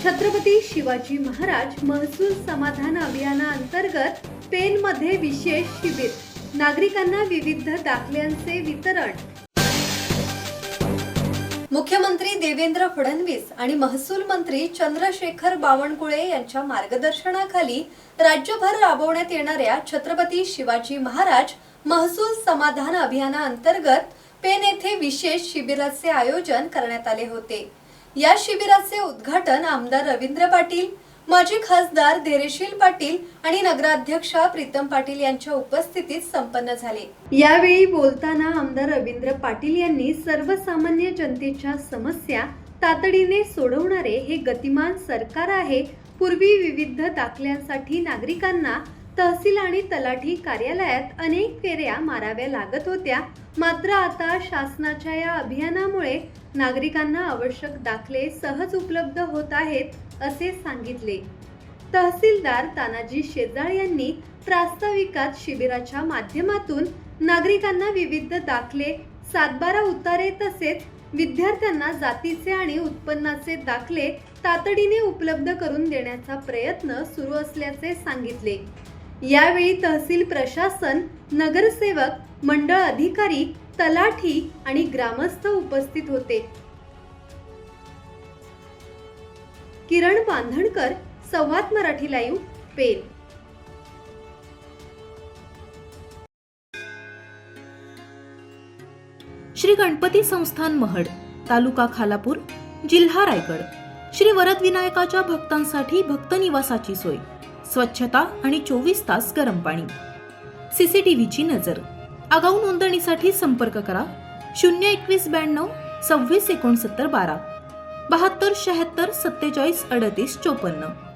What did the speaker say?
छत्रपती शिवाजी महाराज महसूल समाधान अभियानाअंतर्गत पेनमध्ये विशेष शिबिर, नागरिकांना विविध दाखल्यांचे वितरण। मुख्यमंत्री देवेंद्र फडणवीस आणि महसूल मंत्री चंद्रशेखर बावनकुळे यांच्या मार्गदर्शनाखाली राज्यभर राबवण्यात येणाऱ्या छत्रपती शिवाजी महाराज महसूल समाधान अभियानाअंतर्गत पेन येथे विशेष शिबिराचे आयोजन करण्यात आले होते। या शिबिराचे उद्घाटन आमदार रवींद्र पाटील, माजी खासदार धैर्यशील पाटील आणि नगराध्यक्षा प्रीतम पाटील यांच्या उपस्थितीत संपन्न झाले। यावेळी बोलताना आमदार रवींद्र पाटील यांनी सर्वसामान्य जनतेच्या समस्या तातडीने सोडवणारे हे गतिमान सरकार आहे। पूर्वी विविध दाखल्यांसाठी नागरिकांना तहसील आणि तलाठी कार्यालयात अनेक फेऱ्या माराव्या लागत होत्या, मात्र आता शासनाच्या या अभियानामुळे नागरिकांना आवश्यक दाखले सहज उपलब्ध होत आहेत असे सांगितले। तहसीलदार तानाजी शेजाळ यांनी प्रास्ताविकात शिबिराच्या माध्यमातून नागरिकांना विविध दाखले, 7/12 उतारे तसेच विद्यार्थ्यांना जातीचे आणि उत्पन्नाचे दाखले तातडीने उपलब्ध करून देण्याचा प्रयत्न सुरू असल्याचे सांगितले। यावेळी तहसील प्रशासन, नगरसेवक, मंडळ अधिकारी, तलाठी आणि ग्रामस्थ उपस्थित होते। किरण बांधणकर, संवाद मराठी लाईव्ह, पेन। श्री गणपती संस्थान महड, तालुका खालापूर, जिल्हा रायगड। श्री वरद विनायकाच्या भक्तांसाठी भक्त निवासाची सोय, स्वच्छता आणि 24 तास गरम पाणी, सीसीटीव्हीची नजर। आगाऊ नोंदणीसाठी संपर्क करा 02192 26 69 12 72 76 47 38 54।